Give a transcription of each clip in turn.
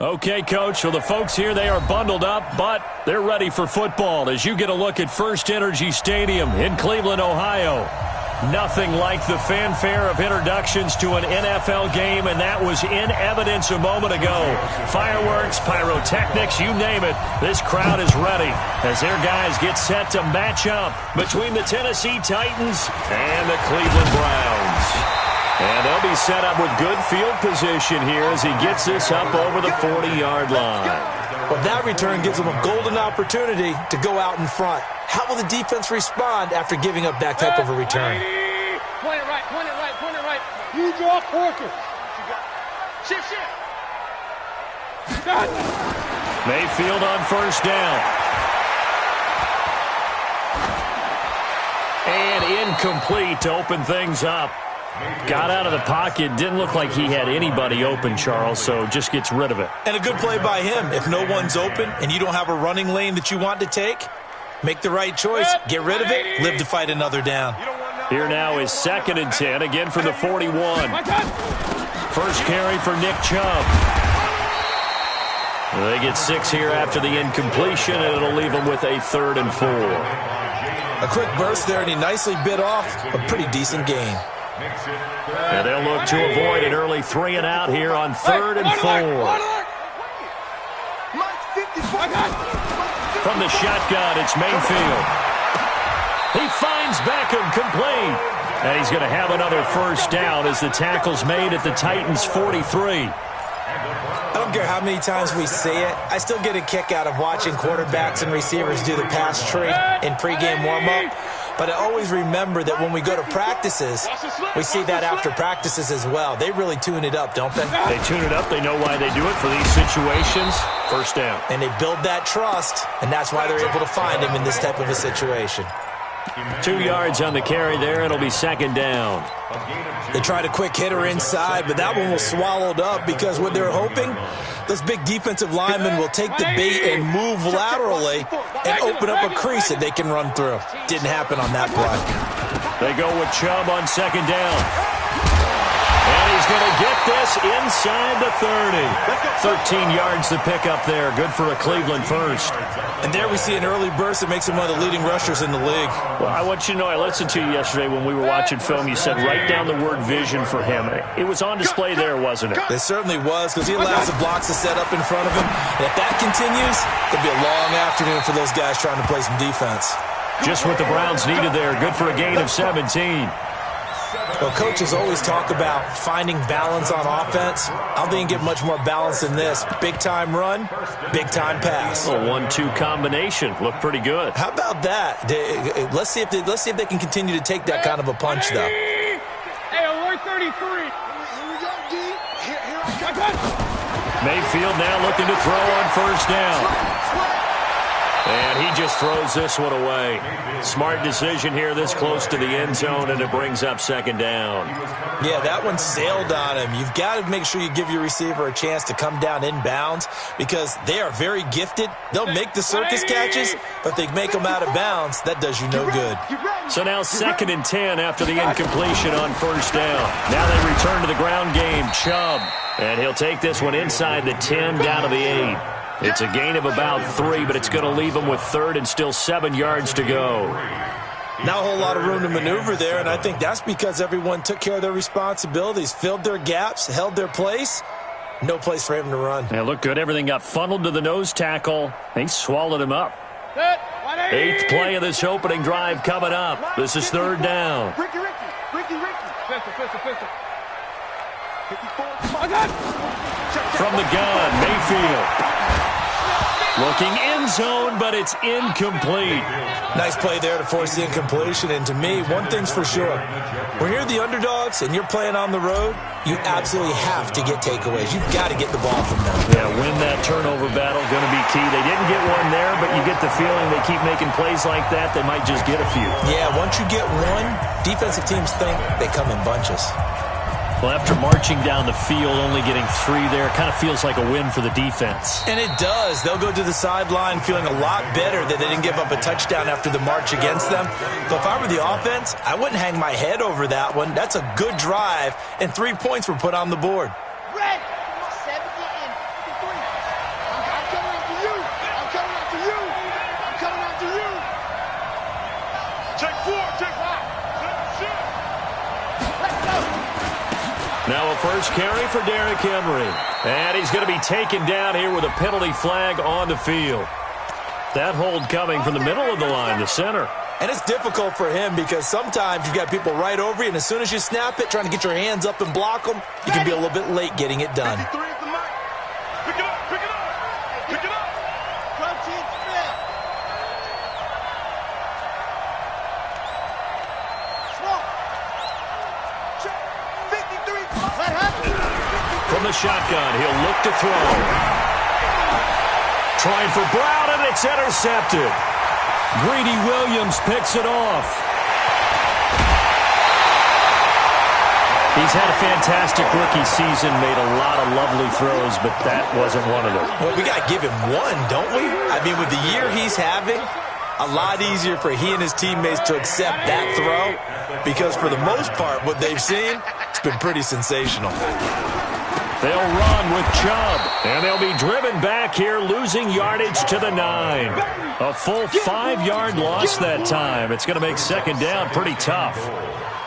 Okay, Coach, so the folks here, they are bundled up, but they're ready for football as you get a look at First Energy Stadium in Cleveland, Ohio. Nothing like the fanfare of introductions to an NFL game, and that was in evidence a moment ago. Fireworks, pyrotechnics, you name it. This crowd is ready as their guys get set to match up between the Tennessee Titans and the Cleveland Browns. And they'll be set up with good field position here as he gets this up over the 40-yard line. Well, that return gives them a golden opportunity to go out in front. How will the defense respond after giving up that type of a return? Point it right, point it right, point it right. You draw quarter. Shift. Mayfield on first down. And incomplete to open things up. Got out of the pocket. Didn't look like he had anybody open, Charles, so just gets rid of it. And a good play by him. If no one's open and you don't have a running lane that you want to take, make the right choice. Get rid of it. Live to fight another down. Here now is 2nd and 10, again from the 41. First carry for Nick Chubb. They get 6 here after the incompletion, and it'll leave them with a 3rd and 4. A quick burst there, and he nicely bit off a pretty decent gain. And they'll look to avoid an early 3 and out here on 3rd and 4. From the shotgun, it's Mayfield. He finds Beckham complete. And he's going to have another first down as the tackle's made at the Titans' 43. I don't care how many times we see it. I still get a kick out of watching quarterbacks and receivers do the pass tree in pregame warm-up. But I always remember that when we go to practices, we see that after practices as well. They really tune it up, don't they? They tune it up. They know why they do it for these situations. First down. And they build that trust, and that's why they're able to find him in this type of a situation. 2 yards on the carry there. It'll be 2nd down. They tried a quick hitter inside, but that one was swallowed up because what they're hoping, those big defensive linemen will take the bait and move laterally and open up a crease that they can run through. Didn't happen on that play. They go with Chubb on 2nd down. And he's going to get this inside the 30. 13 yards to pick up there. Good for a Cleveland first. And there we see an early burst that makes him one of the leading rushers in the league. Well, I want you to know, I listened to you yesterday when we were watching film. You said write down the word vision for him. It was on display there, wasn't it? It certainly was, because he allows the blocks to set up in front of him. And if that continues, it'll be a long afternoon for those guys trying to play some defense. Just what the Browns needed there. Good for a gain of 17. Well, coaches always talk about finding balance on offense. I don't think you get much more balance than this. Big-time run, big-time pass. A 1-2 combination. Looked pretty good. How about that? Let's see if they can continue to take that kind of a punch, though. Hey, alert 33. Here we go, D. Here I go. Mayfield now looking to throw on first down. And he just throws this one away. Smart decision here this close to the end zone, and it brings up 2nd down. Yeah, that one sailed on him. You've got to make sure you give your receiver a chance to come down inbounds because they are very gifted. They'll make the circus catches, but if they make them out of bounds, that does you no good. So now 2nd and 10 after the incompletion on first down. Now they return to the ground game. Chubb. And he'll take this one inside the 10 down to the 8. It's a gain of about 3, but it's going to leave them with 3rd and still 7 yards to go. Not a whole lot of room to maneuver there, and I think that's because everyone took care of their responsibilities, filled their gaps, held their place. No place for him to run. Yeah, looked good. Everything got funneled to the nose tackle. They swallowed him up. 8th play of this opening drive coming up. This is 3rd down. Ricky. Pistol. 54. From the gun, Mayfield. Looking end zone, but it's incomplete. Nice play there to force the incompletion. And to me, one thing's for sure. When you're the underdogs and you're playing on the road, you absolutely have to get takeaways. You've got to get the ball from them. Yeah, win that turnover battle, going to be key. They didn't get one there, but you get the feeling they keep making plays like that, they might just get a few. Yeah, once you get one, defensive teams think they come in bunches. Well, after marching down the field, only getting 3 there, kind of feels like a win for the defense. And it does. They'll go to the sideline feeling a lot better that they didn't give up a touchdown after the march against them. But if I were the offense, I wouldn't hang my head over that one. That's a good drive, and 3 points were put on the board. Red. Now a first carry for Derrick Henry. And he's going to be taken down here with a penalty flag on the field. That hold coming from the middle of the line, the center. And it's difficult for him because sometimes you've got people right over you, and as soon as you snap it, trying to get your hands up and block them, you can be a little bit late getting it done. Pick it up, pick it up, pick it up. From the shotgun, he'll look to throw. Trying for Brown, and it's intercepted. Greedy Williams picks it off. He's had a fantastic rookie season, made a lot of lovely throws, but that wasn't one of them. Well, we got to give him one, don't we? I mean, with the year he's having, a lot easier for he and his teammates to accept that throw because for the most part, what they've seen, it's been pretty sensational. They'll run with Chubb, and they'll be driven back here, losing yardage to the 9. A full 5-yard loss that time. It's going to make second down pretty tough.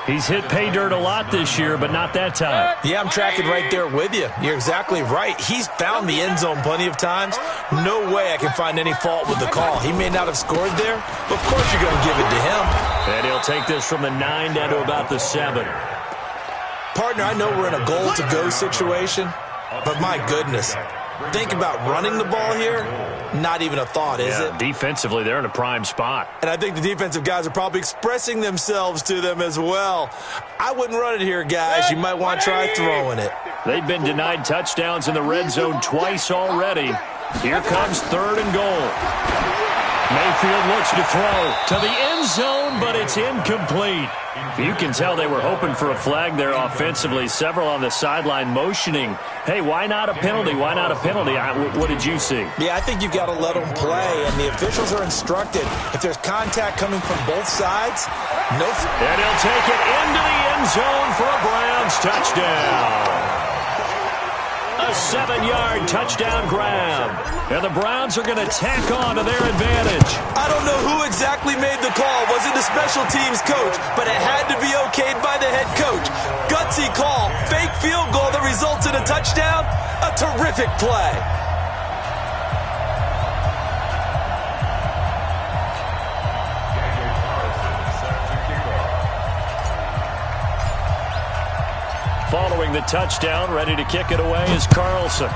He's hit pay dirt a lot this year, but not that time. Yeah, I'm tracking right there with you. You're exactly right. He's found the end zone plenty of times. No way I can find any fault with the call. He may not have scored there, but of course you're going to give it to him. And he'll take this from the 9 down to about the 7. Partner, I know we're in a goal-to-go situation, but my goodness, think about running the ball here. Not even a thought, is it? Defensively, they're in a prime spot. And I think the defensive guys are probably expressing themselves to them as well. I wouldn't run it here, guys. You might want to try throwing it. They've been denied touchdowns in the red zone twice already. Here comes 3rd and goal. Mayfield looks to throw to the end zone, but it's incomplete. You can tell they were hoping for a flag there offensively. Several on the sideline motioning, hey, why not a penalty? Why not a penalty? What did you see? Yeah, I think you've got to let them play, and the officials are instructed. If there's contact coming from both sides, no. And he'll take it into the end zone for a Browns touchdown. A 7-yard touchdown grab. And the Browns are going to tack on to their advantage. I don't know who exactly made the call. Was it the special teams coach? But it had to be okayed by the head coach. Gutsy call. Fake field goal that results in a touchdown. A terrific play. Following the touchdown, ready to kick it away is Carlson.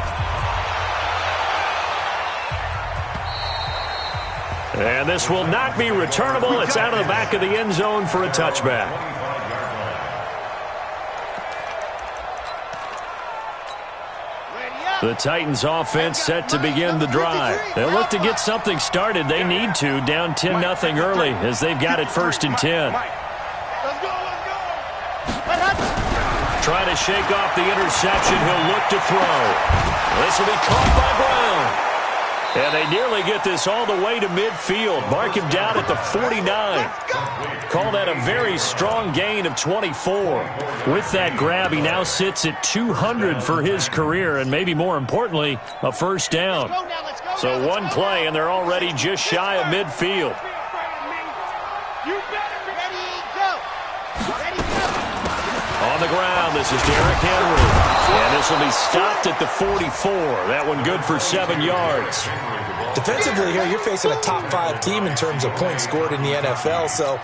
And this will not be returnable. It's out of the back of the end zone for a touchback. The Titans offense set to begin the drive. They'll look to get something started. They need to, down 10-0 early as they've got it 1st and 10. Trying to shake off the interception. He'll look to throw. This will be caught by Brown. And they nearly get this all the way to midfield. Mark him down at the 49. Call that a very strong gain of 24. With that grab, he now sits at 200 for his career, and maybe more importantly, a first down. So one play, and they're already just shy of midfield. On the ground, this is Derrick Henry. And this will be stopped at the 44. That one good for 7 yards. Defensively here, you're facing a top-5 team in terms of points scored in the NFL. So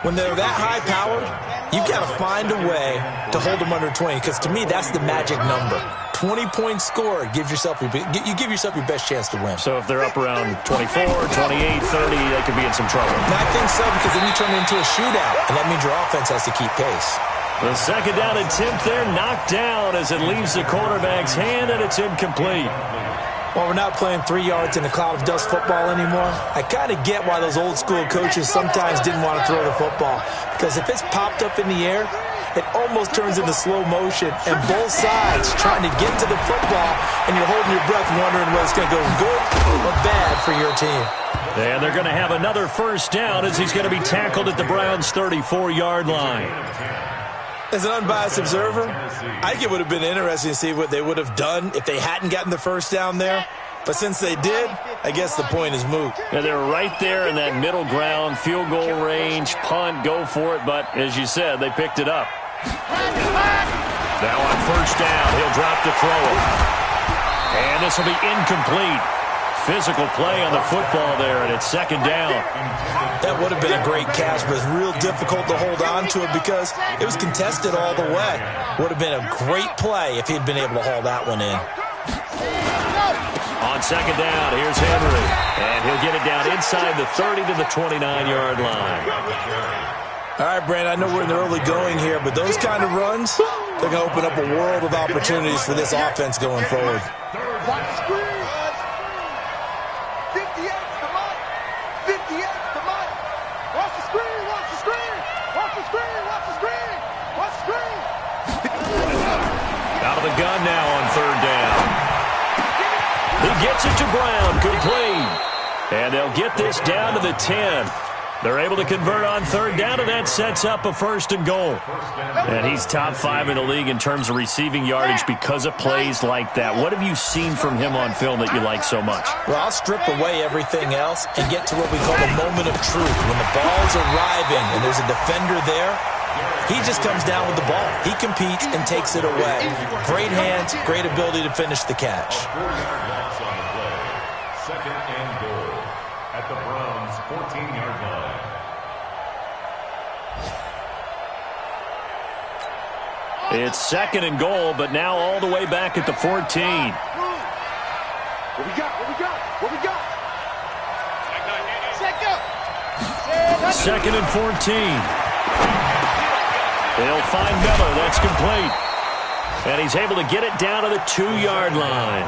when they're that high-powered, you've got to find a way to hold them under 20. Because to me, that's the magic number. 20 points scored gives yourself you give yourself your best chance to win. So if they're up around 24, 28, 30, they could be in some trouble. And I think so, because then you turn it into a shootout, and that means your offense has to keep pace. The second down attempt there knocked down as it leaves the quarterback's hand, and it's incomplete. Well, we're not playing 3 yards in a cloud of dust football anymore. I kind of get why those old school coaches sometimes didn't want to throw the football, because if it's popped up in the air, it almost turns into slow motion, and both sides trying to get to the football, and you're holding your breath wondering whether it's going to go good or bad for your team. And they're going to have another first down as he's going to be tackled at the Browns' 34-yard line. As an unbiased observer, I think it would have been interesting to see what they would have done if they hadn't gotten the first down there. But since they did, I guess the point is moot. Yeah, they're right there in that middle ground, field goal range, punt, go for it. But as you said, they picked it up. Now on first down, he'll drop to throw it. And this will be incomplete. Physical play on the football there, and it's second down. That would have been a great catch, but it's real difficult to hold on to it because it was contested all the way. Would have been a great play if he'd been able to haul that one in. On second down, here's Henry. And he'll get it down inside the 30 to the 29-yard line. All right, Brandon, I know we're in the early going here, but those kind of runs, they're going to open up a world of opportunities for this offense going forward. Out of the gun now on third down. He gets it to Brown, complete. And they'll get this down to the 10. They're able to convert on third down, and that sets up a first and goal. And he's top 5 in the league in terms of receiving yardage because of plays like that. What have you seen from him on film that you like so much? Well, I'll strip away everything else and get to what we call the moment of truth. When the ball's arriving and there's a defender there, he just comes down with the ball. He competes and takes it away. Great hands, great ability to finish the catch. Second and goal at the Browns' 14-yard line. It's second and goal, but now all the way back at the 14. What we got? What we got? What we got? Second and 14. They'll find Miller. That's complete. And he's able to get it down to the 2-yard line.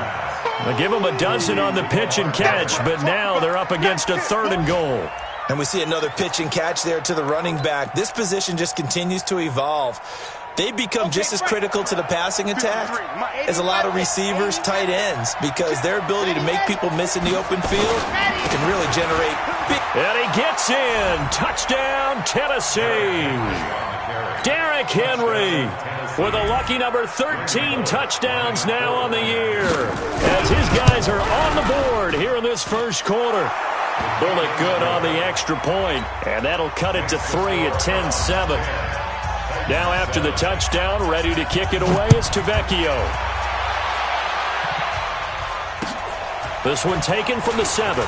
They'll give him a dozen on the pitch and catch, but now they're up against a third and goal. And we see another pitch and catch there to the running back. This position just continues to evolve. They become just as critical to the passing attack as a lot of receivers, tight ends, because their ability to make people miss in the open field can really generate big. And he gets in. Touchdown, Tennessee. Derrick Henry with a lucky number 13 touchdowns now on the year as his guys are on the board here in this first quarter. Bullet good on the extra point, and that'll cut it to 3 at 10-7. Now after the touchdown, ready to kick it away is Tavecchio. This one taken from the 7.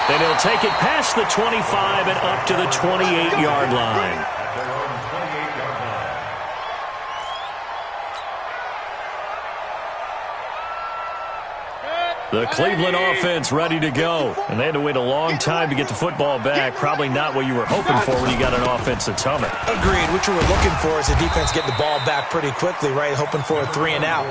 Then he'll take it past the 25 and up to the 28-yard line. The Cleveland offense ready to go. And they had to wait a long time to get the football back. Probably not what you were hoping for when you got an offense that's humming. Agreed. What you were looking for is the defense getting the ball back pretty quickly, right? Hoping for a 3 and out.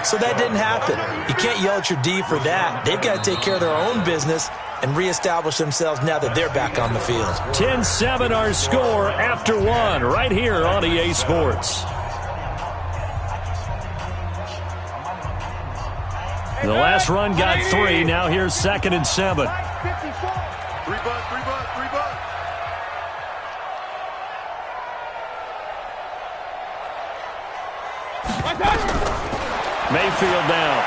So that didn't happen. You can't yell at your D for that. They've got to take care of their own business and reestablish themselves now that they're back on the field. 10-7 our score after 1 right here on EA Sports. The last run got 3. Now here's second and 7. Mayfield now.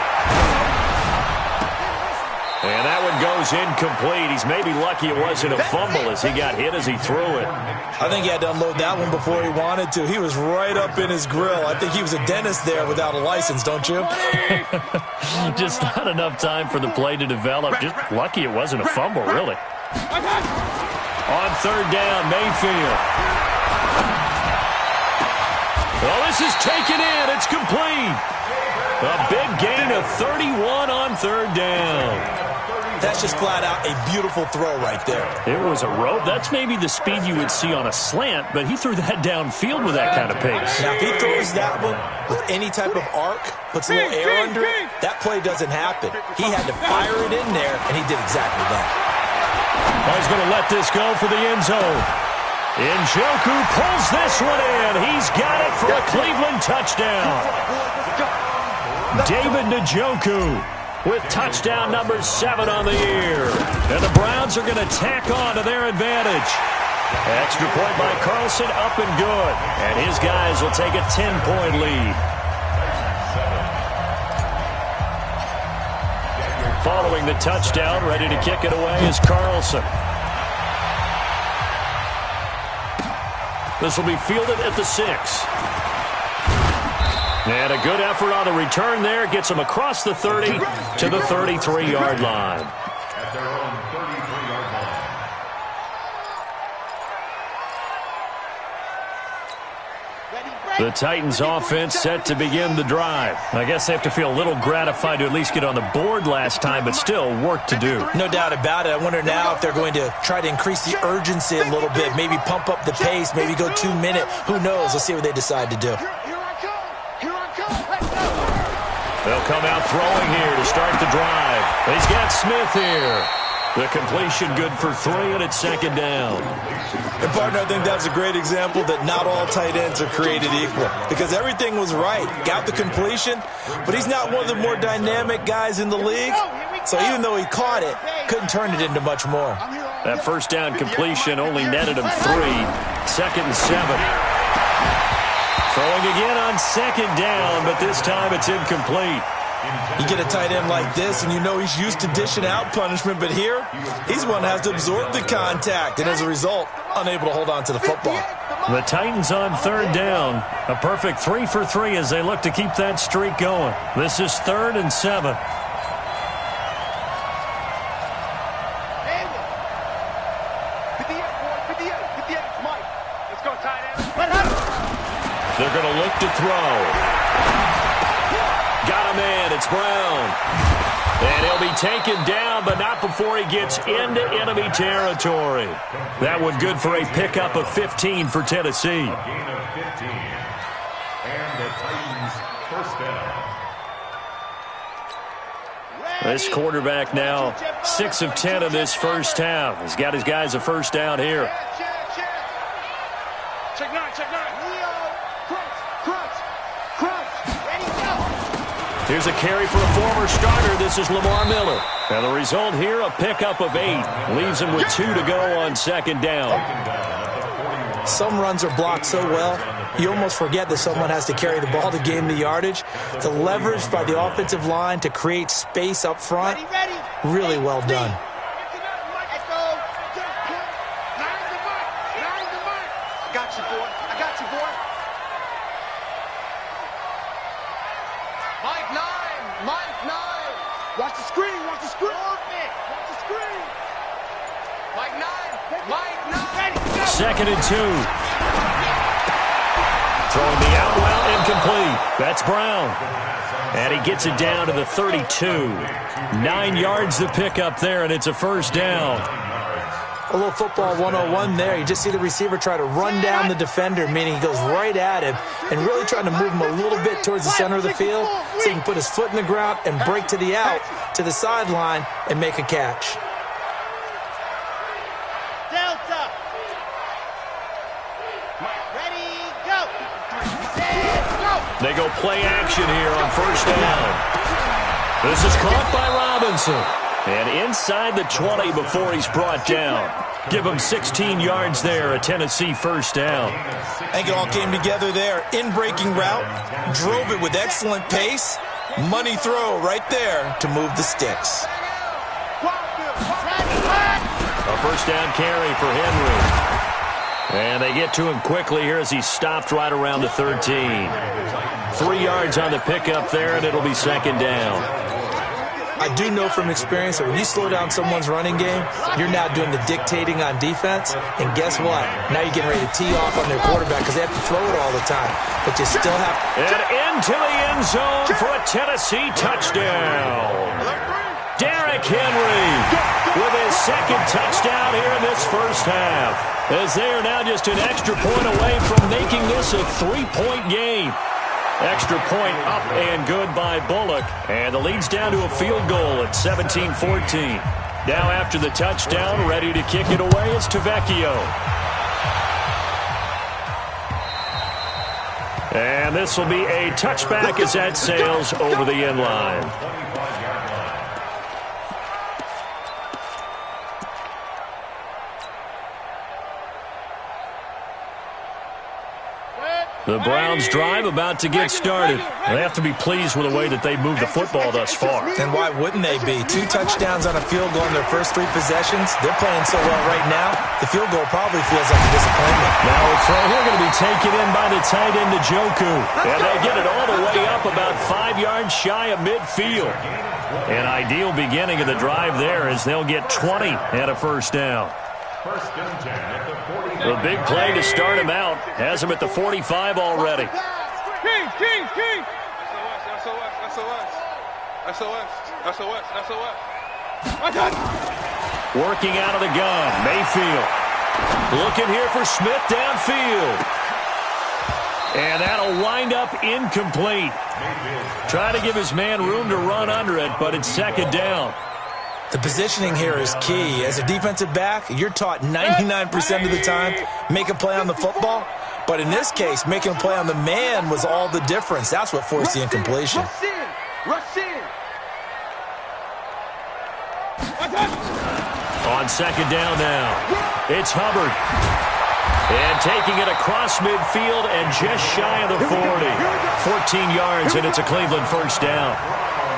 And that one goes incomplete. He's maybe lucky it wasn't a fumble as he got hit as he threw it. I think he had to unload that one before he wanted to. He was right up in his grill. I think he was a dentist there without a license, don't you? Just not enough time for the play to develop. Just lucky it wasn't a fumble, really. On third down, Mayfield. Well, this is taken in. It's complete. A big gain of 31 on third down. That's just flat out a beautiful throw right there. It was a rope. That's maybe the speed you would see on a slant, but he threw that downfield with that kind of pace. Now, if he throws that one with any type of arc, puts a little air under it, that play doesn't happen. He had to fire it in there, and he did exactly that. He's going to let this go for the end zone. Njoku pulls this one in. He's got it for a Cleveland touchdown. David Njoku with touchdown number 7 on the year. And the Browns are going to tack on to their advantage. Extra point by Carlson, up and good. And his guys will take a 10-point lead. Following the touchdown, ready to kick it away is Carlson. This will be fielded at the 6. And a good effort on the return there. Gets him across the 30 to the 33-yard line. At their own 33-yard line. The Titans offense set to begin the drive. I guess they have to feel a little gratified to at least get on the board last time, but still work to do. No doubt about it. I wonder now if they're going to try to increase the urgency a little bit, maybe pump up the pace, maybe go 2 minute. Who knows? Let's see what they decide to do. They'll come out throwing here to start the drive. He's got Smith here. The completion good for 3, and it's second down. And, partner, I think that's a great example that not all tight ends are created equal because everything was right. Got the completion, but he's not one of the more dynamic guys in the league. So even though he caught it, couldn't turn it into much more. That first down completion only netted him 3. Second and 7. Throwing again on second down, but this time it's incomplete. You get a tight end like this, and you know he's used to dishing out punishment, but here, he's one that has to absorb the contact, and as a result, unable to hold on to the football. The Titans on third down. A perfect 3 for 3 as they look to keep that streak going. This is 3rd and 7. They're going to look to throw. Got him in. It's Brown. And he'll be taken down, but not before he gets into enemy territory. That one good for a pickup of 15 for Tennessee. A gain of 15. And the Titans first down. This quarterback now 6 of 10 in this first half. He's got his guys a first down here. Check 9, check 9. Here's a carry for a former starter. This is Lamar Miller. And the result here, a pickup of 8. Leaves him with 2 to go on second down. Some runs are blocked so well, you almost forget that someone has to carry the ball to gain the yardage. The leverage by the offensive line to create space up front, really well done. I got you, boy. I got you, boy. Mike 9. Watch the screen. Watch the screen. Watch the screen. Mike 9. Second and 2. Throwing the out well, incomplete. That's Brown. And he gets it down to the 32. 9 yards the pickup there, and it's a first down. A little football 101 there. You just see the receiver try to run down the defender, meaning he goes right at him and really trying to move him a little bit towards the center of the field so he can put his foot in the ground and break to the out, to the sideline, and make a catch. Delta. Ready, go. They go play action here on first down. This is caught by Robinson. And inside the 20 before he's brought down. Give him 16 yards there, a Tennessee first down. I think it all came together there. In-breaking route, drove it with excellent pace. Money throw right there to move the sticks. A first down carry for Henry. And they get to him quickly here as he's stopped right around the 13. 3 yards on the pickup there, and it'll be second down. I do know from experience that when you slow down someone's running game, you're now doing the dictating on defense. And guess what? Now you're getting ready to tee off on their quarterback because they have to throw it all the time. But you still have to. And into the end zone for a Tennessee touchdown. Derrick Henry with his second touchdown here in this first half. As they are now just an extra point away from making this a 3-point game. Extra point up and good by Bullock. And the lead's down to a field goal at 17-14. Now after the touchdown, ready to kick it away is Tavecchio. And this will be a touchback as that sails over the end line. The Browns drive about to get started. They have to be pleased with the way that they've moved the football thus far. And why wouldn't they be? 2 touchdowns on a field goal in their first 3 possessions. They're playing so well right now, the field goal probably feels like a disappointment. Now a throw here going to be taken in by the tight end, Njoku. And they get it all the way up about 5 yards shy of midfield. An ideal beginning of the drive there as they'll get 20 and a first down. First and 10 at the 45. The big play to start him out has him at the 45 already. King. SOS. Working out of the gun, Mayfield. Looking here for Smith downfield. And that'll wind up incomplete. Trying to give his man room to run under it, but it's second down. The positioning here is key. As a defensive back, you're taught 99% of the time, make a play on the football. But in this case, making a play on the man was all the difference. That's what forced the incompletion. Rush in. On second down now, it's Hubbard. And taking it across midfield and just shy of the 40. 14 yards, and it's a Cleveland first down.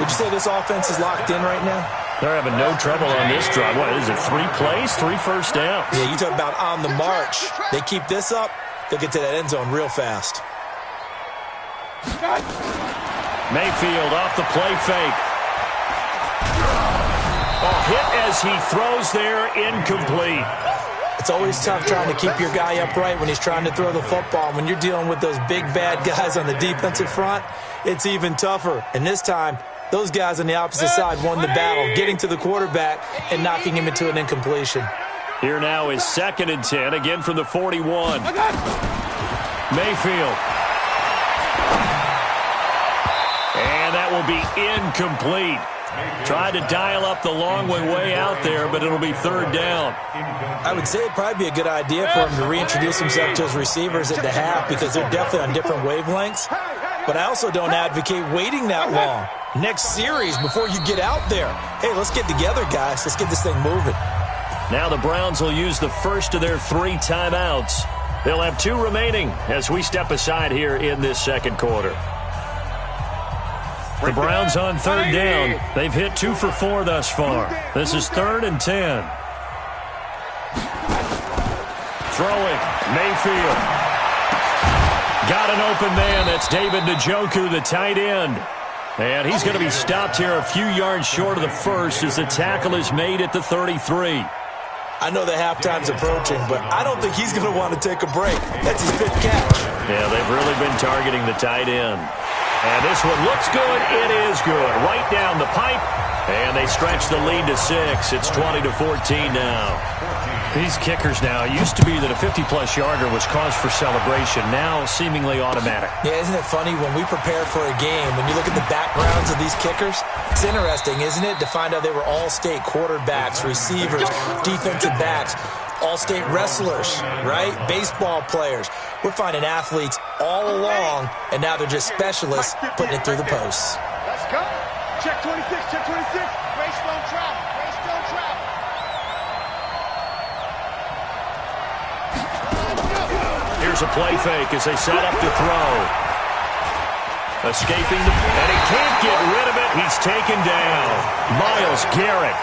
Would you say this offense is locked in right now? They're having no trouble on this drive. What is it, 3 plays, 3 first downs? Yeah, you talk about on the march. They keep this up, they'll get to that end zone real fast. Mayfield off the play fake. Hit as he throws there, incomplete. It's always tough trying to keep your guy upright when he's trying to throw the football. When you're dealing with those big, bad guys on the defensive front, it's even tougher. And this time, those guys on the opposite side won the battle, getting to the quarterback and knocking him into an incompletion. Here now is second and 10, again from the 41. Mayfield. And that will be incomplete. Tried to dial up the long way out there, but it'll be third down. I would say it'd probably be a good idea for him to reintroduce himself to his receivers at the half because they're definitely on different wavelengths. But I also don't advocate waiting that long. Next series before you get out there. Hey, let's get together, guys. Let's get this thing moving. Now the Browns will use the first of their 3 timeouts. They'll have 2 remaining as we step aside here in this second quarter. The Browns on third down. They've hit 2 for 4 thus far. This is third and 10. Throwing, Mayfield. Got an open man. That's David Njoku, the tight end. And he's going to be stopped here a few yards short of the first as the tackle is made at the 33. I know the halftime's approaching, but I don't think he's going to want to take a break. That's his 5th catch. Yeah, they've really been targeting the tight end. And this one looks good. It is good. Right down the pipe. And they stretch the lead to 6. It's 20-14 now. These kickers now, it used to be that a 50-plus yarder was cause for celebration. Now seemingly automatic. Yeah, isn't it funny when we prepare for a game, when you look at the backgrounds of these kickers, it's interesting, isn't it, to find out they were all-state quarterbacks, receivers, defensive backs, all-state wrestlers, right? Baseball players. We're finding athletes all along, and now they're just specialists putting it through the posts. Let's go. Check 26. Race don't travel. Here's a play fake as they set up to throw. Escaping, and he can't get rid of it. He's taken down. Myles Garrett.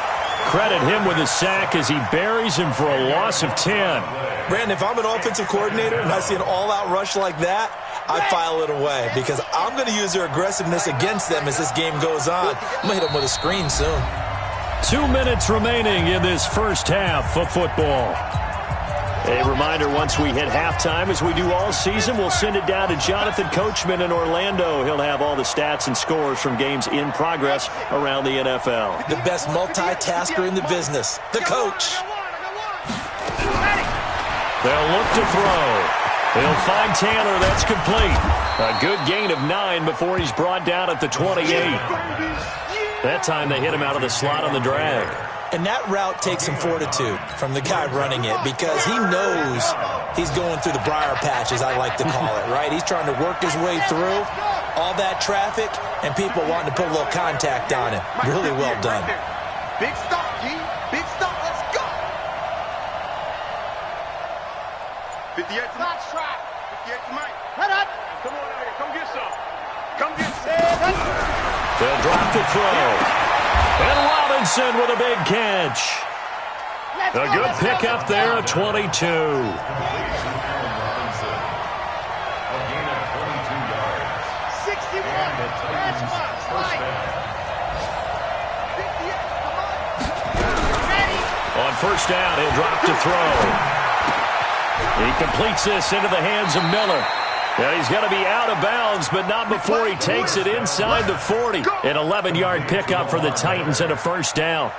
Credit him with a sack as he buries him for a loss of 10. Brandon, if I'm an offensive coordinator and I see an all-out rush like that, I file it away because I'm going to use their aggressiveness against them as this game goes on. I'm going to hit them with a screen soon. 2 minutes remaining in this first half of football. A reminder, once we hit halftime, as we do all season, we'll send it down to Jonathan Coachman in Orlando. He'll have all the stats and scores from games in progress around the NFL. The best multitasker in the business, the coach. They'll look to throw. They'll find Tanner. That's complete. A good gain of 9 before he's brought down at the 28. That time they hit him out of the slot on the drag. And that route takes some fortitude from the guy running it because he knows he's going through the briar patch, as I like to call it, right? He's trying to work his way through all that traffic and people wanting to put a little contact on him. Really well done. Big stop, G. Big stop. Let's go. 58 to Mike. 58 to Mike. Head up. They'll drop the throw. And Robinson with a big catch. A good pickup there at 22. On first down, he'll drop to throw. He completes this into the hands of Miller. Yeah, he's going to be out of bounds, but not before he takes it inside the 40. An 11-yard pickup for the Titans and a first down.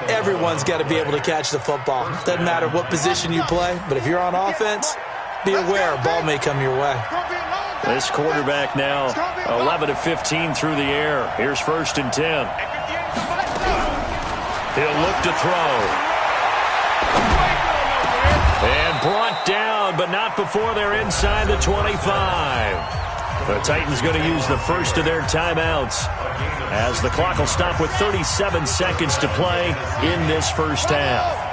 Everyone's got to be able to catch the football. Doesn't matter what position you play, but if you're on offense, be aware a ball may come your way. This quarterback now 11 of 15 through the air. Here's first and 10. He'll look to throw. And brought down, but not before they're inside the 25. The Titans going to use the first of their timeouts as the clock will stop with 37 seconds to play in this first half.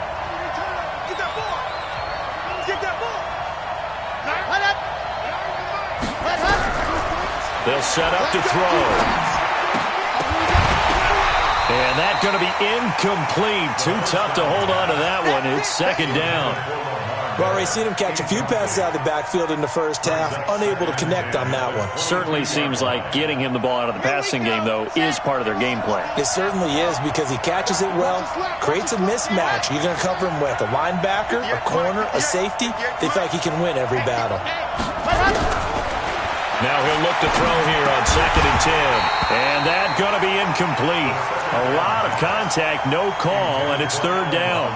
They'll set up to throw. And that's going to be incomplete. Too tough to hold on to that one. It's second down. Well, Ray, seen him catch a few passes out of the backfield in the first half. Unable to connect on that one. Certainly seems like getting him the ball out of the passing game, though, is part of their game plan. It certainly is because he catches it well, creates a mismatch. You're going to cover him with a linebacker, a corner, a safety. They feel like he can win every battle. Now he'll look to throw here on second and 10. And that's going to be incomplete. A lot of contact, no call, and it's third down.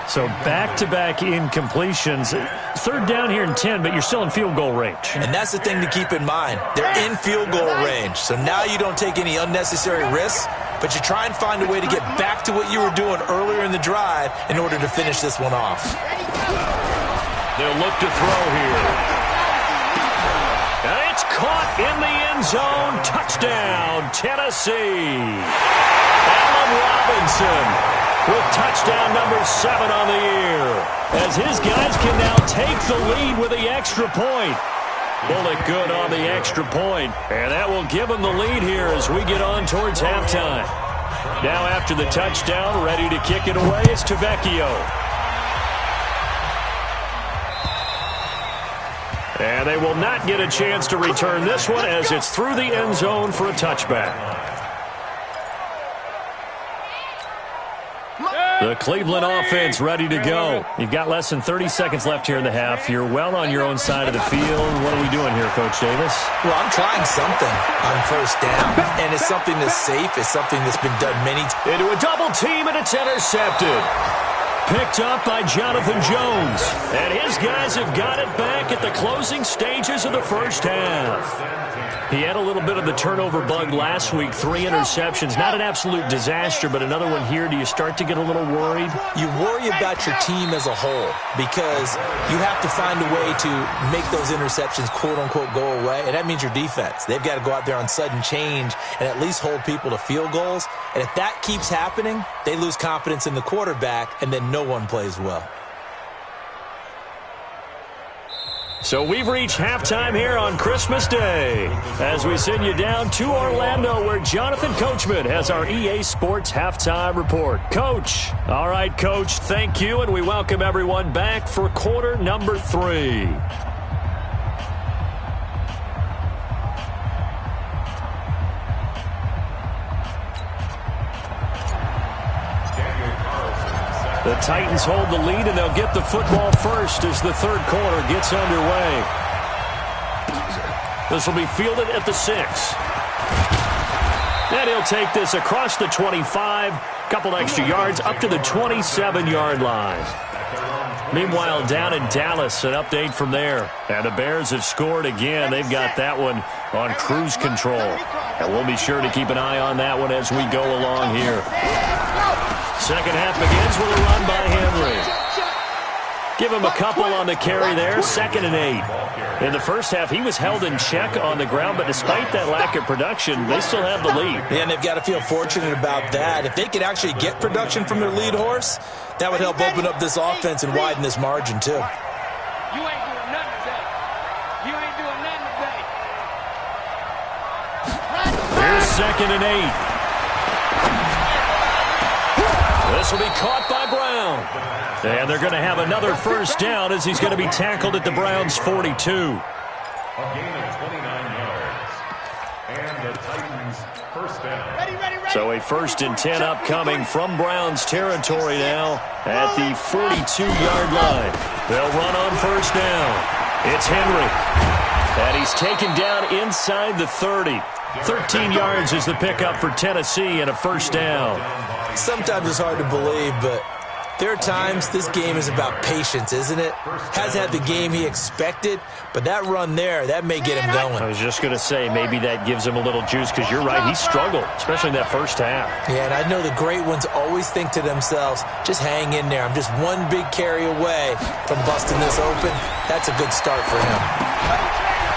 So back-to-back incompletions. Third down here in 10, but you're still in field goal range. And that's the thing to keep in mind. They're in field goal range. So now you don't take any unnecessary risks, but you try and find a way to get back to what you were doing earlier in the drive in order to finish this one off. They'll look to throw here. And it's caught in the end zone. Touchdown, Tennessee. Allen Robinson with touchdown number 7 on the year. As his guys can now take the lead with the extra point. Pull it good on the extra point. And that will give them the lead here as we get on towards halftime. Now after the touchdown, ready to kick it away is Tavecchio. And they will not get a chance to return this one as it's through the end zone for a touchback. The Cleveland offense ready to go. You've got less than 30 seconds left here in the half. You're well on your own side of the field. What are we doing here, Coach Davis? Well, I'm trying something on first down. And it's something that's safe. It's something that's been done many times. Into a double team, and it's intercepted. Picked up by Jonathan Jones. And his guys have got it back at the closing stages of the first half. He had a little bit of the turnover bug last week, 3 interceptions. Not an absolute disaster, but another one here. Do you start to get a little worried? You worry about your team as a whole because you have to find a way to make those interceptions, quote-unquote, go away, and that means your defense. They've got to go out there on sudden change and at least hold people to field goals. And if that keeps happening, they lose confidence in the quarterback, and then no one plays well. So we've reached halftime here on Christmas Day as we send you down to Orlando where Jonathan Coachman has our EA Sports Halftime Report. Coach. All right, Coach, thank you, and we welcome everyone back for quarter number 3. The Titans hold the lead, and they'll get the football first as the third quarter gets underway. This will be fielded at the 6. And he'll take this across the 25, couple extra yards, up to the 27-yard line. Meanwhile, down in Dallas, an update from there. And the Bears have scored again. They've got that one on cruise control. And we'll be sure to keep an eye on that one as we go along here. Second half begins with a run by Henry. Give him a couple on the carry there, 2nd and 8. In the first half, he was held in check on the ground, but despite that lack of production, they still have the lead. Yeah, and they've got to feel fortunate about that. If they could actually get production from their lead horse, that would help open up this offense and widen this margin, too. You ain't doing nothing today. You ain't doing nothing today. 2nd and 8. This will be caught by Brown. And they're going to have another first down as he's going to be tackled at the Browns' 42. A gain of 29 yards. And the Titans first down. So a 1st and 10 upcoming from Browns territory now at the 42-yard line. They'll run on first down. It's Henry. And he's taken down inside the 30. 13 yards is the pickup for Tennessee and a first down. Sometimes it's hard to believe, but there are times this game is about patience, isn't it? Has had the game he expected, but that run there, that may get him going. I was just going to say, maybe that gives him a little juice, because you're right, he struggled, especially in that first half. Yeah, and I know the great ones always think to themselves, just hang in there. I'm just one big carry away from busting this open. That's a good start for him.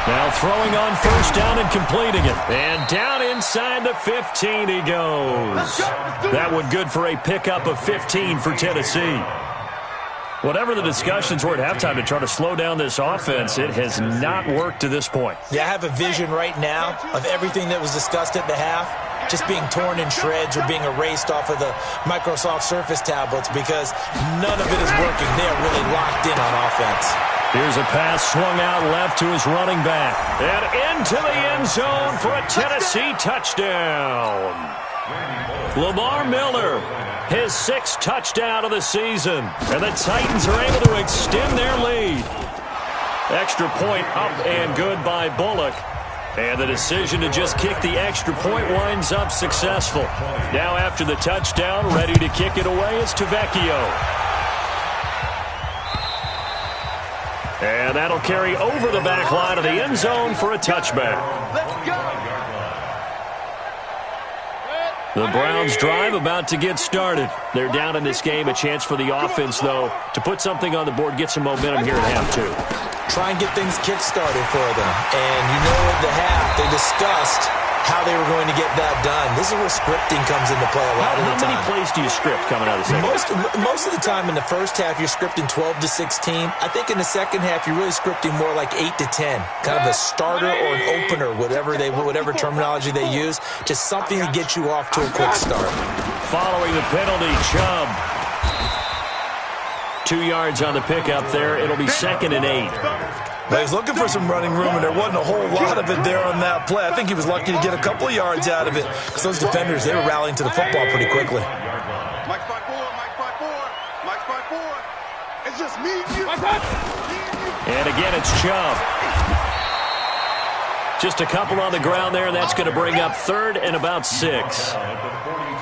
Now throwing on first down and completing it. And down inside the 15 he goes. That one good for a pickup of 15 for Tennessee. Whatever the discussions were at halftime to try to slow down this offense, it has not worked to this point. Yeah, I have a vision right now of everything that was discussed at the half just being torn in shreds or being erased off of the Microsoft Surface tablets, because none of it is working. They are really locked in on offense. Here's a pass swung out left to his running back. And into the end zone for a Tennessee touchdown. Lamar Miller, his 6th touchdown of the season. And the Titans are able to extend their lead. Extra point up and good by Bullock. And the decision to just kick the extra point winds up successful. Now after the touchdown, ready to kick it away is Tavecchio. And that'll carry over the back line of the end zone for a touchback. The Browns drive about to get started. They're down in this game. A chance for the offense, though, to put something on the board, get some momentum here at half two. Try and get things kick-started for them. And you know at the half, they discussed how they were going to get that done. This is where scripting comes into play a lot of the time. How many plays do you script coming out of the second? Most of the time in the first half, you're scripting 12 to 16. I think in the second half, you're really scripting more like 8 to 10. Kind of a starter or an opener, whatever terminology they use. Just something to get you off to a quick start. Following the penalty, Chubb. 2 yards on the pickup there. It'll be 2nd and 8. Well, he's looking for some running room, and there wasn't a whole lot of it there on that play. I think he was lucky to get a couple of yards out of it, because those defenders, they were rallying to the football pretty quickly. Mike 5-4, Mike 5-4, Mike 5-4. It's just me and you. And again, it's Chubb. Just a couple on the ground there, and that's going to bring up 3rd and about 6.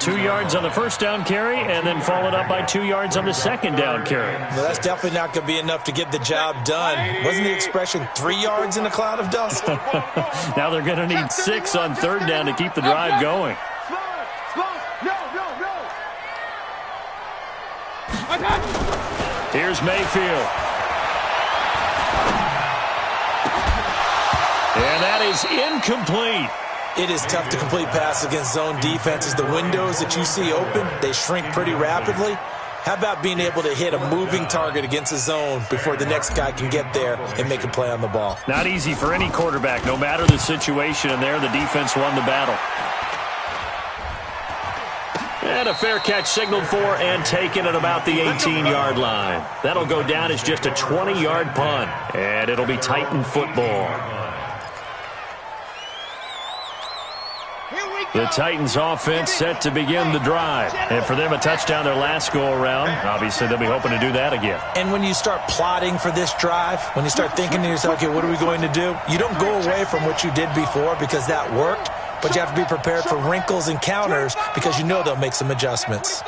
2 yards on the first down carry, and then followed up by 2 yards on the second down carry. Well, that's definitely not going to be enough to get the job done. Wasn't the expression 3 yards in a cloud of dust? Now they're going to need 6 on 3rd down to keep the drive going. Here's Mayfield. And that is incomplete. It is tough to complete passes against zone defenses. The windows that you see open, they shrink pretty rapidly. How about being able to hit a moving target against a zone before the next guy can get there and make a play on the ball? Not easy for any quarterback, no matter the situation, and there the defense won the battle. And a fair catch signaled for and taken at about the 18-yard line. That'll go down as just a 20-yard punt, and it'll be Titan football. The Titans offense set to begin the drive. And for them, a touchdown their last go-around. Obviously, they'll be hoping to do that again. And when you start plotting for this drive, when you start thinking to yourself, okay, what are we going to do? You don't go away from what you did before because that worked, but you have to be prepared for wrinkles and counters because you know they'll make some adjustments.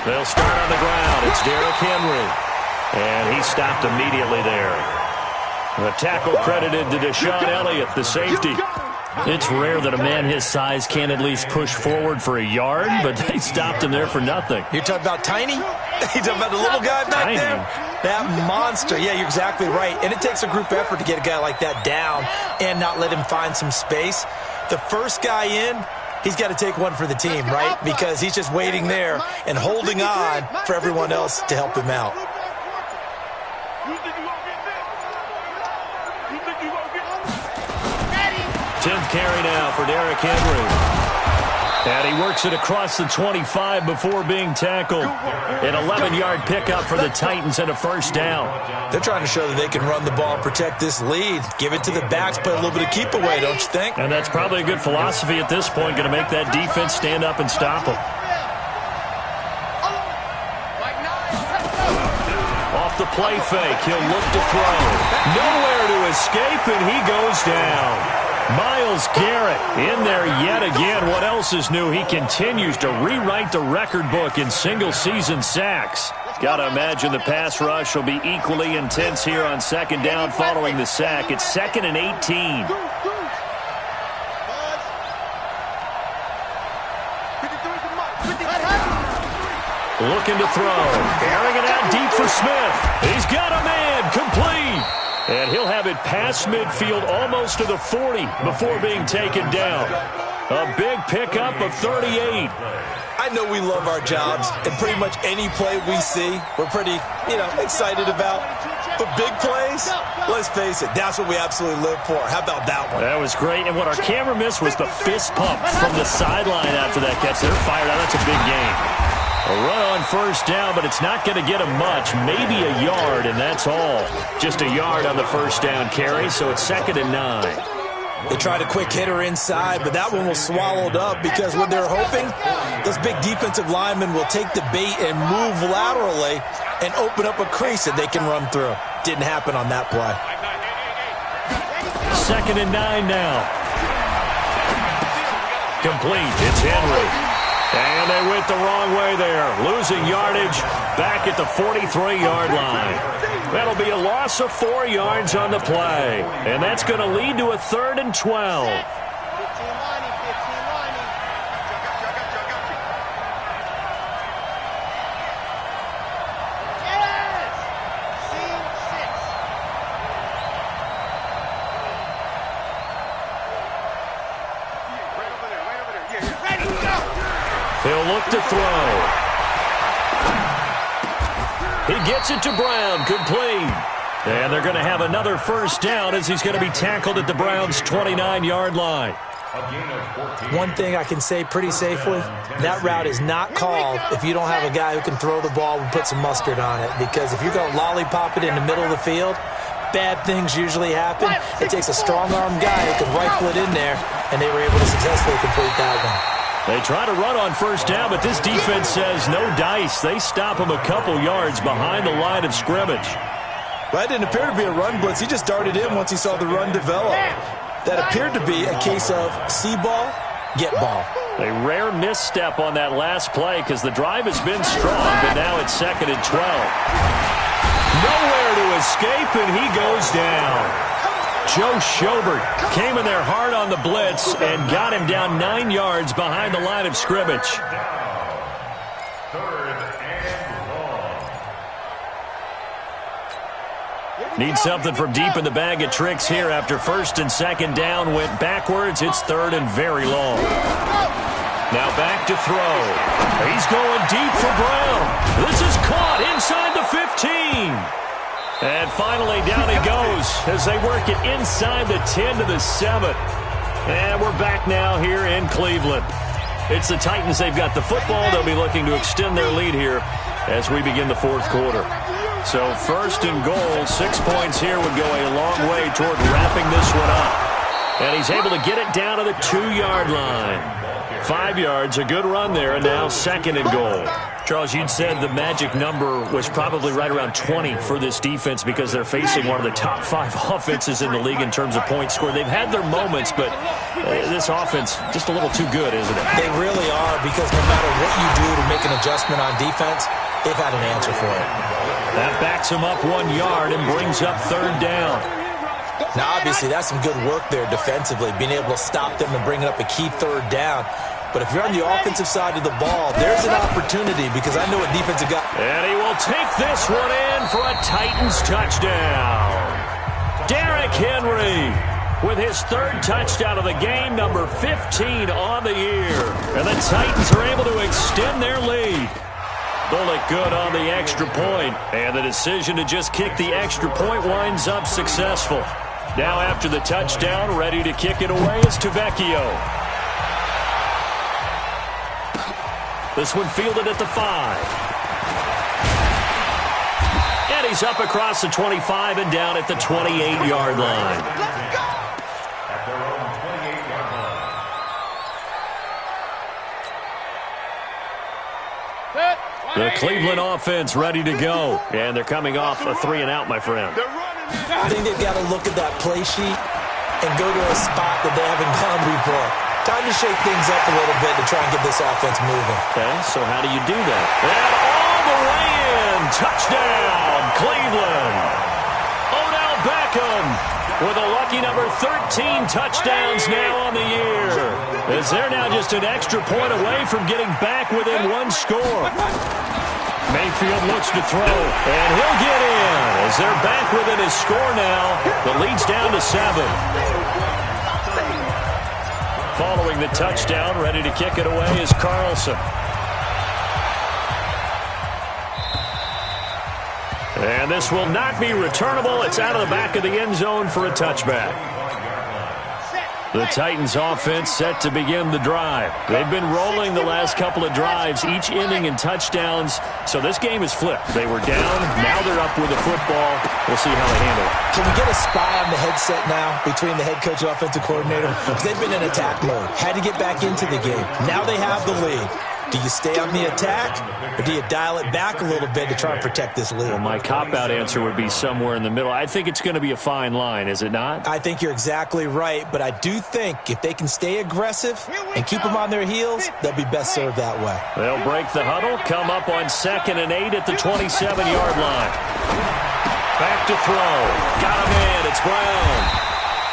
They'll start on the ground. It's Derrick Henry. And he stopped immediately there. The tackle credited to Deshaun Elliott, the safety. It's rare that a man his size can't at least push forward for a yard, but they stopped him there for nothing. You're talking about Tiny? You're talking about the little guy back Tiny. there? That monster. Yeah, you're exactly right. And it takes a group effort to get a guy like that down and not let him find some space. The first guy in, he's got to take one for the team, right? Because he's just waiting there and holding on for everyone else to help him out. 10th carry now for Derrick Henry. And he works it across the 25 before being tackled. An 11-yard pickup for the Titans and a first down. They're trying to show that they can run the ball and protect this lead. Give it to the backs, play a little bit of keep away, don't you think? And that's probably a good philosophy at this point, going to make that defense stand up and stop them. Off the play fake, he'll look to throw. Nowhere to escape, and he goes down. Myles Garrett in there yet again. What else is new? He continues to rewrite the record book in single-season sacks. Got to imagine the pass rush will be equally intense here on second down following the sack. It's 2nd and 18. Looking to throw. Airing it out deep for Smith. He's got a man. Complete. And he'll have it past midfield almost to the 40 before being taken down. A big pickup of 38. I know we love our jobs, and pretty much any play we see, we're pretty, excited about. But big plays, let's face it, that's what we absolutely live for. How about that one? That was great. And what our camera missed was the fist pump from the sideline after that catch. They're fired out. That's a big game. A run on first down, but it's not going to get him much. Maybe a yard, and that's all. Just a yard on the first down carry, so it's 2nd and 9. They tried a quick hitter inside, but that one was swallowed up because what they're hoping, those big defensive linemen will take the bait and move laterally and open up a crease that they can run through. Didn't happen on that play. 2nd and 9 now. Complete. It's Henry. And they went the wrong way there. Losing yardage back at the 43-yard line. That'll be a loss of 4 yards on the play. And that's going to lead to a 3rd and 12. He'll look to throw. He gets it to Brown, complete. And they're going to have another first down as he's going to be tackled at the Browns' 29-yard line. One thing I can say pretty safely, that route is not called if you don't have a guy who can throw the ball and put some mustard on it. Because if you're going to lollipop it in the middle of the field, bad things usually happen. It takes a strong-arm guy who can rifle it in there, and they were able to successfully complete that one. They try to run on first down, but this defense says no dice. They stop him a couple yards behind the line of scrimmage. Well, that didn't appear to be a run blitz. He just darted in once he saw the run develop. That appeared to be a case of see ball, get ball. A rare misstep on that last play because the drive has been strong, but now it's 2nd and 12. Nowhere to escape, and he goes down. Joe Schobert came in there hard on the blitz and got him down 9 yards behind the line of scrimmage. 3rd and long. Need something from deep in the bag of tricks here after 1st and 2nd down went backwards. It's 3rd and very long. Now back to throw. He's going deep for Brown. This is caught inside the 15. And finally, down he goes as they work it inside the 10 to the 7. And we're back now here in Cleveland. It's the Titans. They've got the football. They'll be looking to extend their lead here as we begin the 4th quarter. So 1st and goal, 6 points here would go a long way toward wrapping this one up. And he's able to get it down to the 2-yard line. 5 yards, a good run there, and now 2nd and goal. Charles, you'd said the magic number was probably right around 20 for this defense because they're facing one of the top 5 offenses in the league in terms of points scored. They've had their moments, but this offense just a little too good, isn't it? They really are, because no matter what you do to make an adjustment on defense, they've had an answer for it. That backs him up 1 yard and brings up 3rd down. Now, obviously, that's some good work there defensively, being able to stop them and bring up a key 3rd down. But if you're on the offensive side of the ball, there's an opportunity because I know what defensive got. And he will take this one in for a Titans touchdown. Derrick Henry with his 3rd touchdown of the game, number 15 on the year. And the Titans are able to extend their lead. Bullock good on the extra point, and the decision to just kick the extra point winds up successful. Now after the touchdown, ready to kick it away is Tavecchio. This one fielded at the 5. And he's up across the 25 and down at the 28-yard line. Let's go! At their own 28-yard line. The Cleveland offense ready to go. And thee coming off a 3-and-out, my friend. I think they've got to look at that play sheet and go to a spot that they haven't gone before. Time to shake things up a little bit to try and get this offense moving. Okay, so how do you do that? And all the way in. Touchdown, Cleveland. Odell Beckham with a lucky number 13 touchdowns now on the year. As they're now just an extra point away from getting back within one score. Mayfield looks to throw, and he'll get in. As they're back within his score now, the lead's down to 7. Following the touchdown, ready to kick it away is Carlson. And this will not be returnable. It's out of the back of the end zone for a touchback. The Titans offense set to begin the drive. They've been rolling the last couple of drives, each ending in touchdowns. So this game is flipped. They were down. Now they're up with the football. We'll see how they handle it. Can we get a spy on the headset now between the head coach and offensive coordinator? Because they've been in attack mode. Had to get back into the game. Now they have the lead. Do you stay on the attack, or do you dial it back a little bit to try and protect this lead? Well, my cop-out answer would be somewhere in the middle. I think it's going to be a fine line, is it not? I think you're exactly right, but I do think if they can stay aggressive and keep them on their heels, they'll be best served that way. They'll break the huddle, come up on 2nd and 8 at the 27-yard line. Back to throw. Got him in. It's Brown.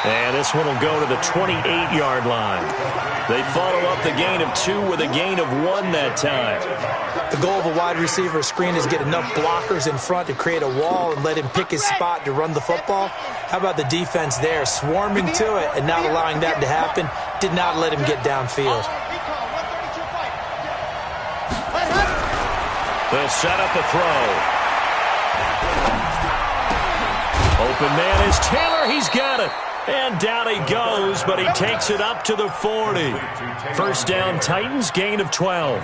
And this one will go to the 28-yard line. They follow up the gain of 2 with a gain of 1 that time. The goal of a wide receiver screen is get enough blockers in front to create a wall and let him pick his spot to run the football. How about the defense there, swarming to it and not allowing that to happen? Did not let him get downfield. They'll set up a throw. Open man is Taylor. He's got it. And down he goes, but he takes it up to the 40. First down, Titans, gain of 12.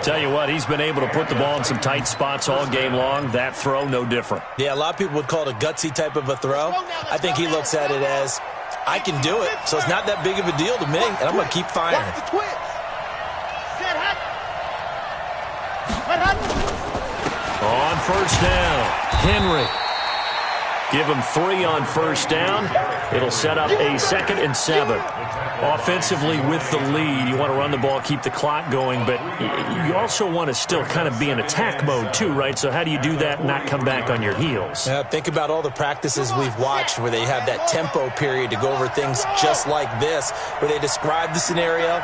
Tell you what, he's been able to put the ball in some tight spots all game long. That throw, no different. Yeah, a lot of people would call it a gutsy type of a throw. I think he looks at it as, I can do it, so it's not that big of a deal to me, and I'm going to keep firing. On first down, Henry. Give him 3 on first down. It'll set up a 2nd and 7. Offensively with the lead, you want to run the ball, keep the clock going, but you also want to still kind of be in attack mode too, right? So how do you do that and not come back on your heels? Think about all the practices we've watched where they have that tempo period to go over things just like this, where they describe the scenario,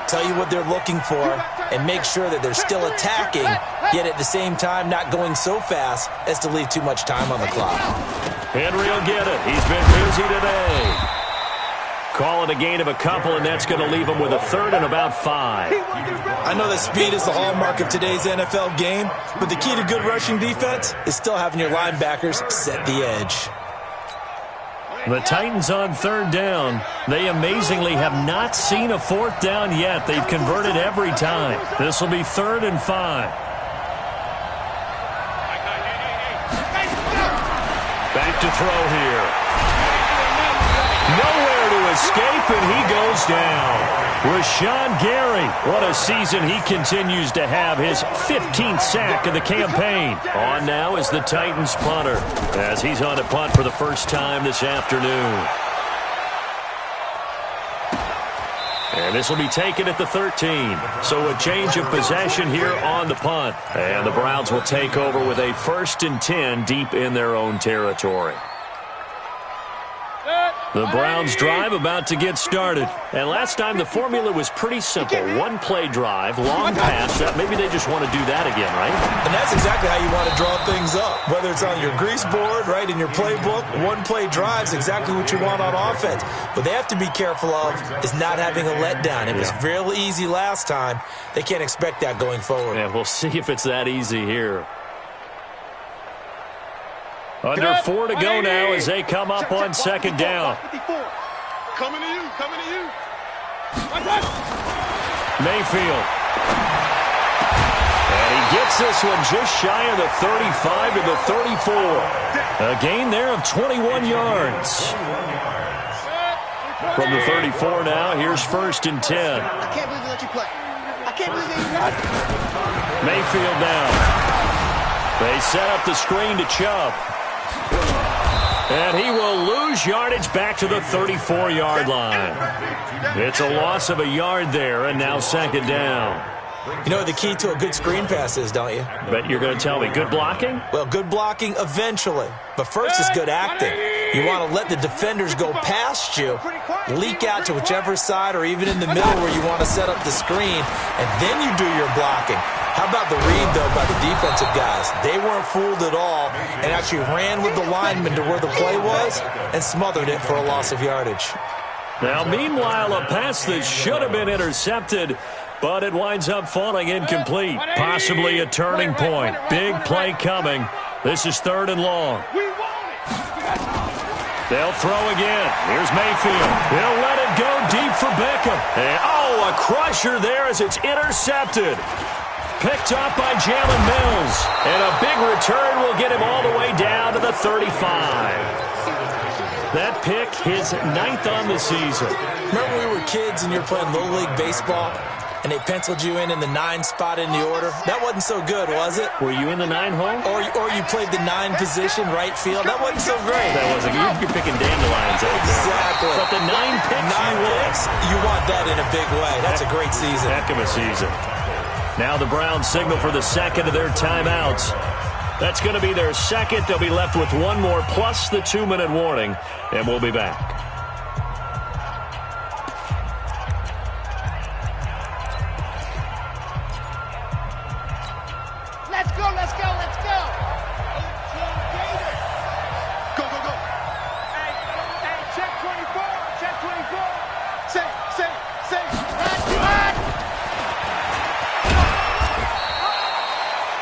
tell you what they're looking for, and make sure that they're still attacking, yet at the same time not going so fast as to leave too much time on the clock. Henry will get it. He's been busy today. Call it a gain of a couple, and that's going to leave him with a 3rd and about 5. I know that speed is the hallmark of today's NFL game, but the key to good rushing defense is still having your linebackers set the edge. The Titans on 3rd down. They amazingly have not seen a 4th down yet. They've converted every time. This will be 3rd and 5. Back to throw here. Nowhere to escape, and he goes down. Rashawn Gary, what a season he continues to have, his 15th sack of the campaign. On now is the Titans punter, as he's on to punt for the first time this afternoon. And this will be taken at the 13. So a change of possession here on the punt. And the Browns will take over with a 1st and 10 deep in their own territory. The Browns drive about to get started. And last time the formula was pretty simple. 1-play drive, long pass. Maybe they just want to do that again, right? And that's exactly how you want to draw things up. Whether it's on your grease board, right, in your playbook, 1-play drive is exactly what you want on offense. What they have to be careful of is not having a letdown. It was real easy last time. They can't expect that going forward. Yeah, we'll see if it's that easy here. Under 4 to go now as they come up on second down. Coming to you, coming to you. Mayfield. And he gets this one just shy of the 35 to the 34. A gain there of 21 yards. From the 34 now, here's 1st and 10. I can't believe they let you play. I can't believe they Mayfield now. They set up the screen to Chubb. And he will lose yardage back to the 34-yard line. It's a loss of a yard there, and now second down. You know what the key to a good screen pass is, don't you? Bet you're going to tell me good blocking? Well, good blocking eventually. But first is good acting. You want to let the defenders go past you, leak out to whichever side or even in the middle where you want to set up the screen, and then you do your blocking. How about the read, though, by the defensive guys? They weren't fooled at all and actually ran with the lineman to where the play was and smothered it for a loss of yardage. Now, meanwhile, a pass that should have been intercepted, but it winds up falling incomplete. Possibly a turning point. Big play coming. This is 3rd and long. They'll throw again. Here's Mayfield. He'll let it go deep for Beckham. And, a crusher there as it's intercepted. Picked up by Jalen Mills. And a big return will get him all the way down to the 35. That pick, his 9th on the season. Remember we were kids and you were playing Little League Baseball? And they penciled you in the 9 spot in the order. That wasn't so good, was it? Were you in the 9 hole? Or you played the 9 position, right field. That wasn't so great. That wasn't. You're picking dandelions out there. Exactly. But the 9 picks, you want that in a big way. That's a great season. Heck of a season. Now the Browns signal for the second of their timeouts. That's going to be their second. They'll be left with one more plus the 2-minute warning, and we'll be back. Let's go, let's go, let's go. Go, go, go. Hey, check 24, check 24. Say.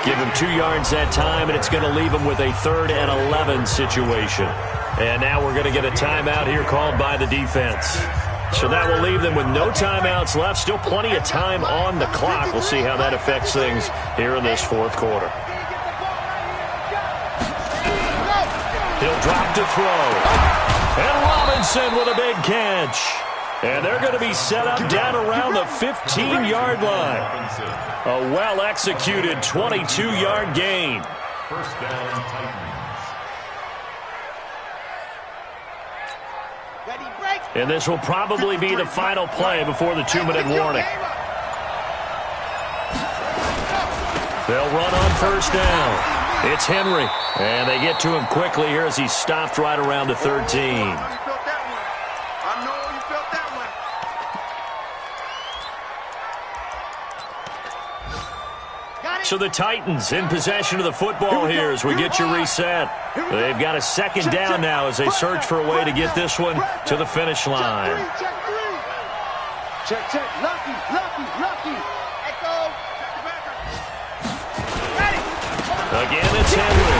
Give him 2 yards that time, and it's going to leave him with a 3rd and 11 situation. And now we're going to get a timeout here called by the defense. So that will leave them with no timeouts left. Still plenty of time on the clock. We'll see how that affects things here in this 4th quarter. He'll drop to throw. And Robinson with a big catch. And they're going to be set up down around the 15-yard line. A well-executed 22-yard gain. First down, Titans. Ready, break. And this will probably be the final play before the 2-minute warning. They'll run on 1st down. It's Henry. And they get to him quickly here as he's stopped right around the 13. So the Titans in possession of the football here as we get you reset. They've got a second down now as they search for a way to get this one to the finish line. Check. Lucky. Echo. Again, it's Henry.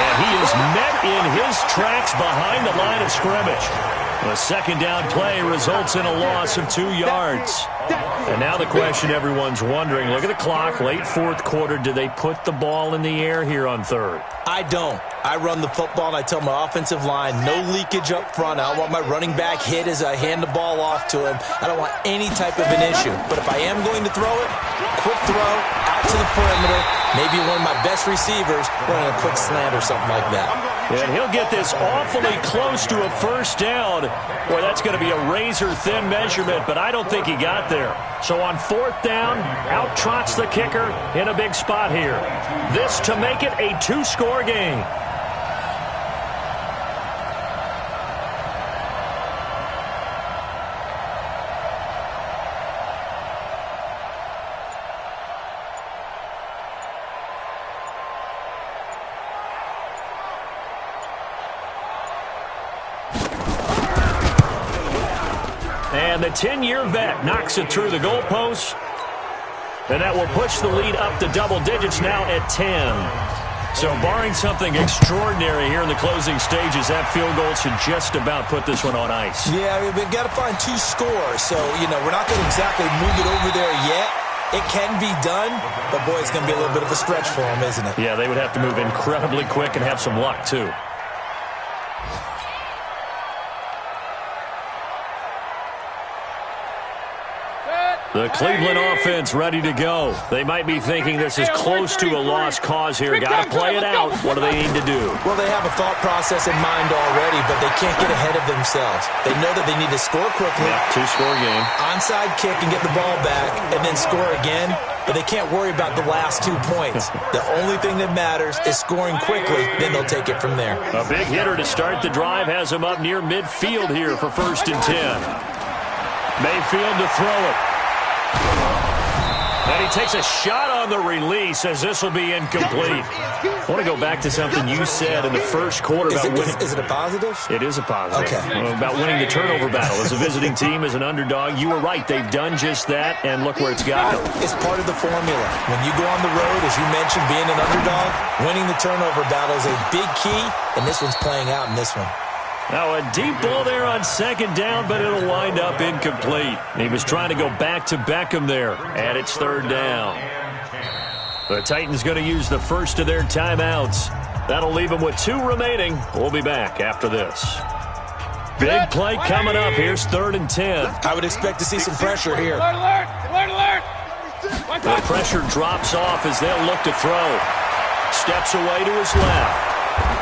And he is met in his tracks behind the line of scrimmage. A second down play results in a loss of 2 yards. And now the question everyone's wondering, look at the clock, late 4th quarter, do they put the ball in the air here on 3rd? I don't. I run the football and I tell my offensive line, no leakage up front. I don't want my running back hit as I hand the ball off to him. I don't want any type of an issue. But if I am going to throw it, quick throw, out to the perimeter, maybe one of my best receivers running a quick slant or something like that. And he'll get this awfully close to a 1st down. Boy, that's going to be a razor-thin measurement, but I don't think he got there. So on 4th down, out trots the kicker in a big spot here. This to make it a 2-score game. And the 10-year vet knocks it through the goalpost. And that will push the lead up to double digits now at 10. So barring something extraordinary here in the closing stages, that field goal should just about put this one on ice. Yeah, we've got to find 2 scores. So, we're not going to exactly move it over there yet. It can be done, but, boy, it's going to be a little bit of a stretch for them, isn't it? Yeah, they would have to move incredibly quick and have some luck, too. The Cleveland offense ready to go. They might be thinking this is close to a lost cause here. Got to play it out. What do they need to do? Well, they have a thought process in mind already, but they can't get ahead of themselves. They know that they need to score quickly. Yeah, 2-score game. Onside kick and get the ball back, and then score again. But they can't worry about the last 2 points. The only thing that matters is scoring quickly. Then they'll take it from there. A big hitter to start the drive has him up near midfield here for 1st and 10. Mayfield to throw it. And he takes a shot on the release as this will be incomplete. I want to go back to something you said in the first quarter about winning. Is it a positive? It is a positive. Okay. About winning the turnover battle. As a visiting team, as an underdog, you were right. They've done just that, and look where it's got them. It's part of the formula. When you go on the road, as you mentioned, being an underdog, winning the turnover battle is a big key, and this one's playing out in this one. Now a deep ball there on 2nd down, but it'll wind up incomplete. He was trying to go back to Beckham there, and it's 3rd down. The Titans going to use the first of their timeouts. That'll leave them with 2 remaining. We'll be back after this. Big play coming up. Here's 3rd and 10. I would expect to see some pressure here. Alert! The pressure drops off as they'll look to throw. Steps away to his left.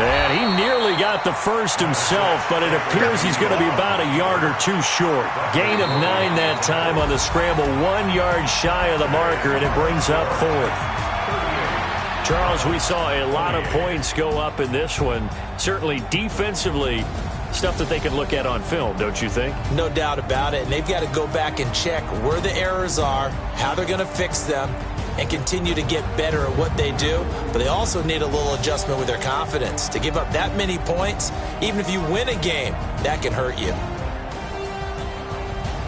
And he nearly got the first himself, but it appears he's going to be about a yard or 2 short. Gain of 9 that time on the scramble, 1 yard shy of the marker, and it brings up 4th. Charles, we saw a lot of points go up in this one. Certainly defensively, stuff that they can look at on film, don't you think? No doubt about it, and they've got to go back and check where the errors are, how they're going to fix them, and continue to get better at what they do. But they also need a little adjustment with their confidence. To give up that many points, even if you win a game, that can hurt you.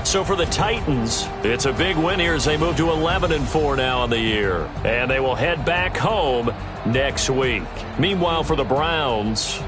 So for the Titans, it's a big win here as they move to 11-4 now on the year. And they will head back home next week. Meanwhile, for the Browns,